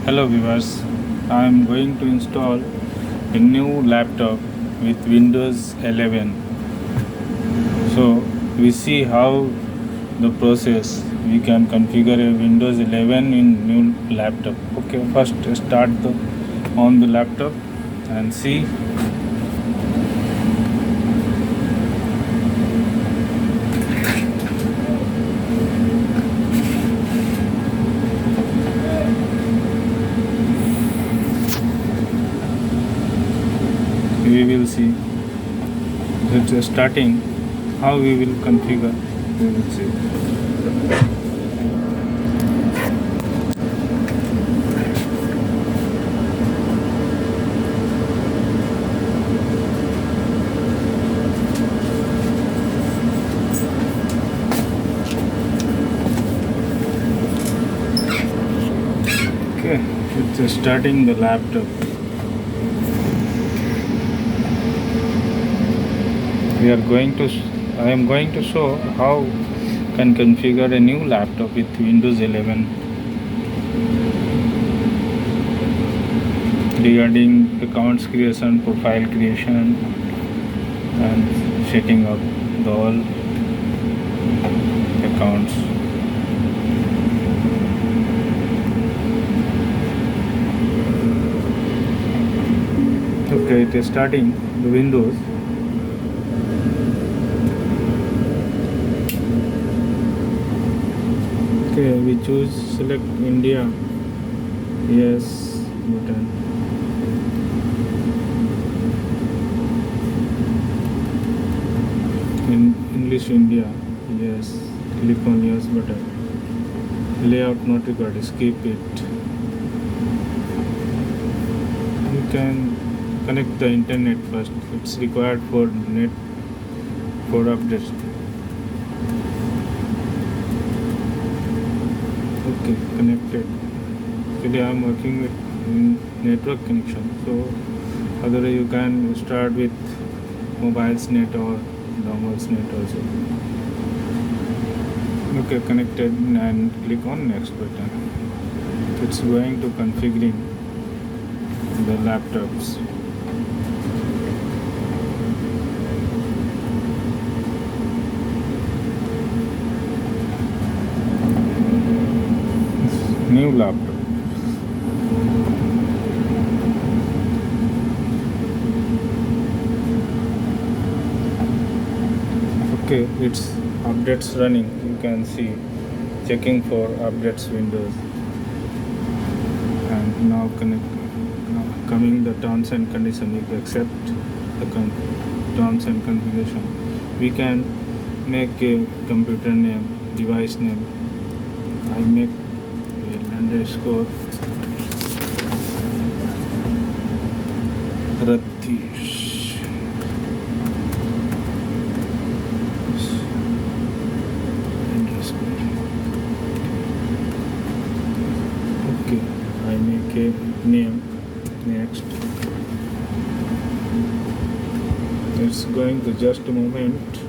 Hello viewers, I am going to install a new laptop with Windows 11. So we see how the process we can configure a Windows 11 in new laptop. Okay, first start on the laptop and see. We will see it's starting how we will configure. We will see. Okay, it's starting the laptop. I am going to show how can configure a new laptop with Windows 11 regarding accounts creation, profile creation, and setting up the all accounts. Okay, it is starting the Windows. Okay, we choose select India. Yes, button. In English India. Yes, click on yes button. Layout not required. Skip it. You can connect the internet first. It's required for net for updates. Okay, connected. Today I am working with network connection. So otherwise you can start with mobile's net or normal's net also. Okay, connected and click on next button. It's going to configuring the laptops. New laptop. Okay, it's updates running. You can see checking for updates windows. And now coming the terms and condition. You accept the terms and configuration. We can make a computer name, device name. I make underscore Ratish. Underscore. Okay, I make a name. Next, it's going to just a moment.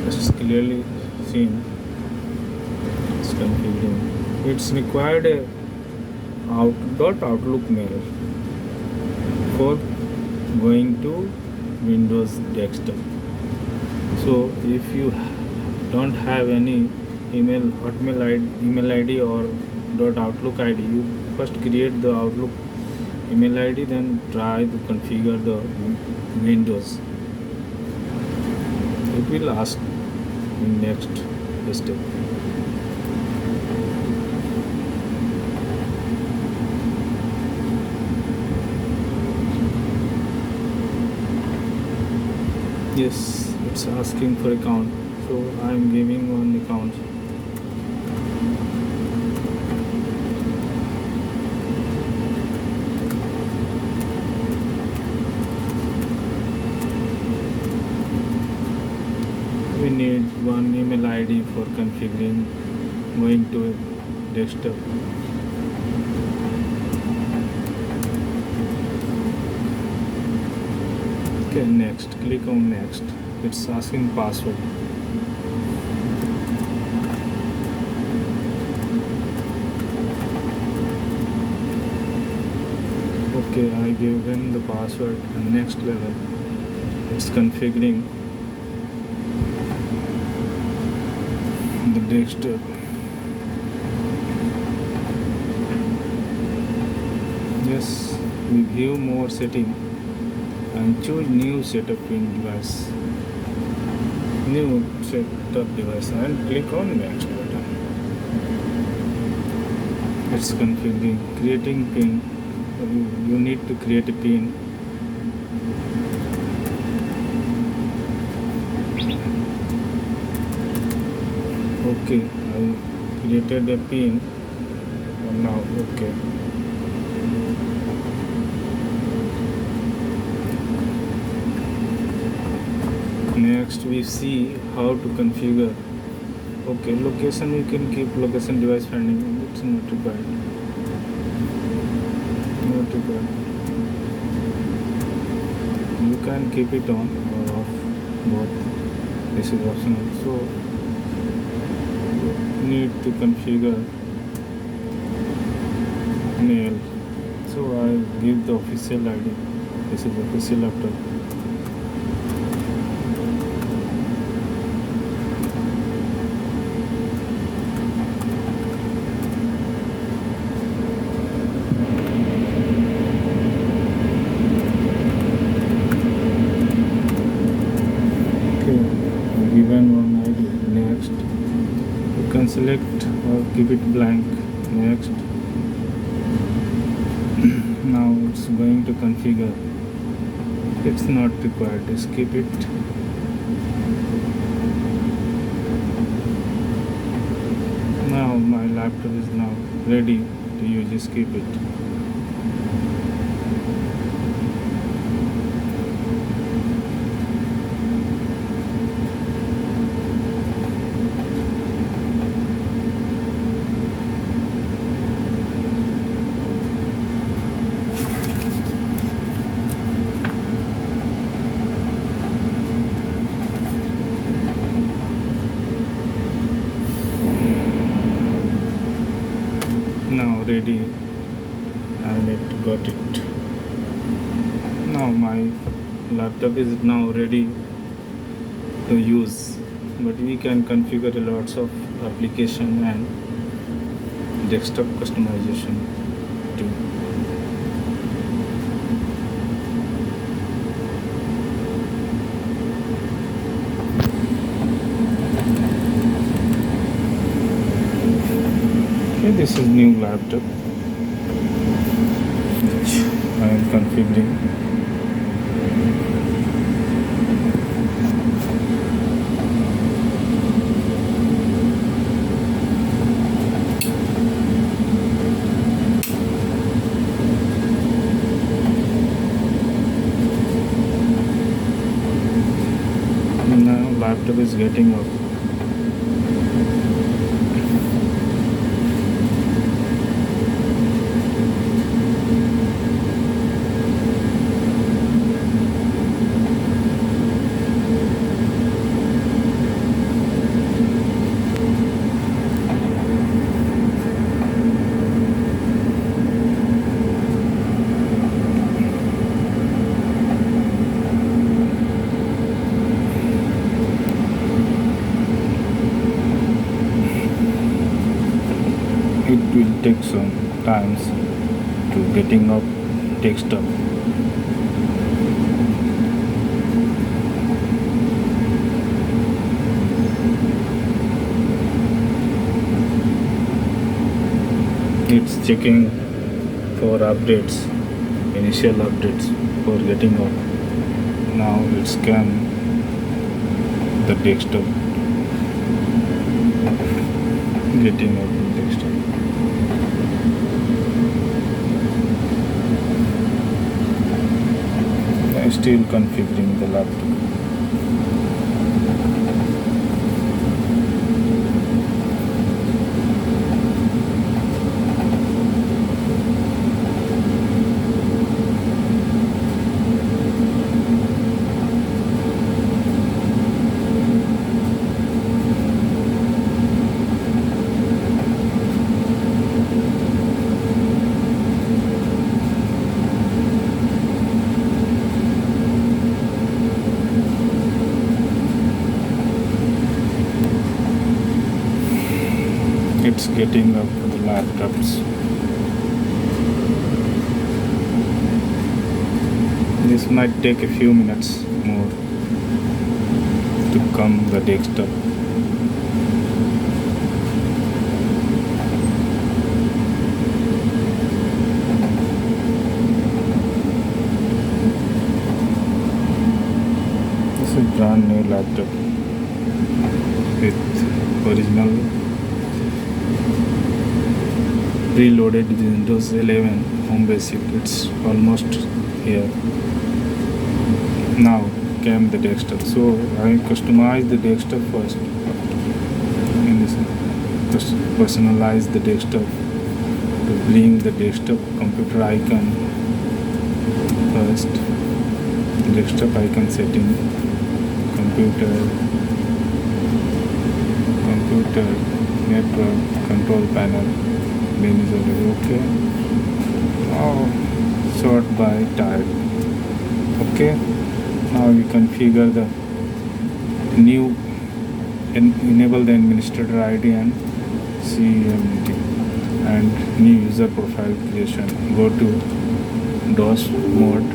It's clearly seen. It's configuring. It's required a Outlook mail for going to Windows desktop. So if you don't have any email ID or .outlook ID, you first create the Outlook email ID, then try to configure the Windows. It will ask in next step. Yes, it's asking for account, so I am giving one account. We need one email ID for configuring going to a desktop. Okay, next. Click on next. It's asking password. Okay, I gave him the password and next level it's configuring the desktop. Yes, we view more setting and choose new setup in device. New setup device and click on next button. It's configuring, creating pin. You need to create a pin. Okay, I created a pin. Now, okay. Next, we see how to configure. Okay, location we can keep location device finding. It's not required. Not required. You can keep it on or off, both. This is optional. So need to configure mail. So I give the official ID. This is official laptop. Given one ID. Next, you can select or keep it blank. Next, now it's going to configure. It's not required. Skip it. Now my laptop is now ready to use. Skip it. Now ready, and it got it. Now my laptop is now ready to use, but we can configure lots of application and desktop customization too. Okay, this is new laptop which I am configuring. Now laptop is getting up. It will take some times to getting up desktop. It's checking for updates, initial updates for getting up. Now it scan the desktop, getting up the desktop. I'm still configuring the laptop. it's getting up the laptops. This might take a few minutes more to come the desktop. This is a brand new laptop with original preloaded Windows 11 Home Basic. It's almost here. Now came the desktop. So I customize the desktop first. In this, personalize the desktop to bring the desktop computer icon first. Desktop icon setting, computer, network, control panel. Then is already okay. Now sort by type. Okay. Now you configure the new enable the administrator ID and CMD and new user profile creation. Go to DOS mode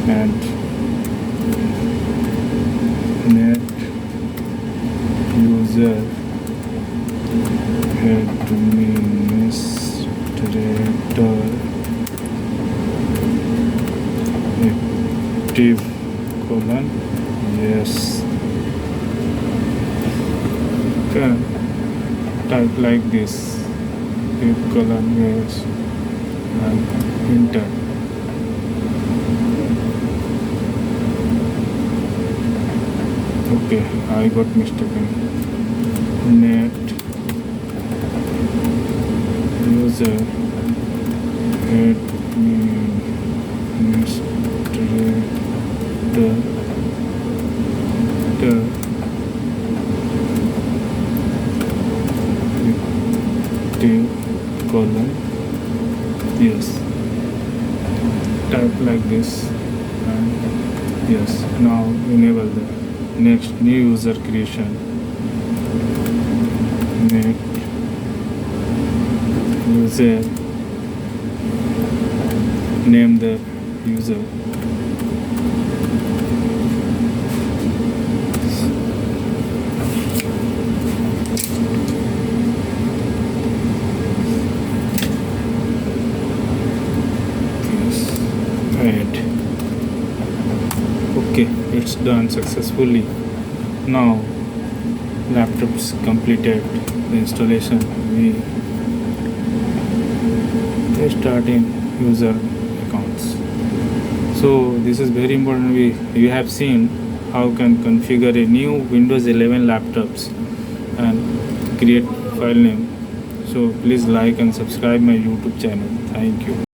and net user administrator active colon yes. Okay, type like this, active colon yes and enter. Okay, I got mistaken. Net user active colon yes. Type like this and yes. Now enable the next new user creation. Net user, name the user. Add. Okay, it's done successfully. Now laptop's completed the installation. We start in user accounts. So this is very important. We have seen how can configure a new Windows 11 laptops and create file name. So please like and subscribe my YouTube channel. Thank you.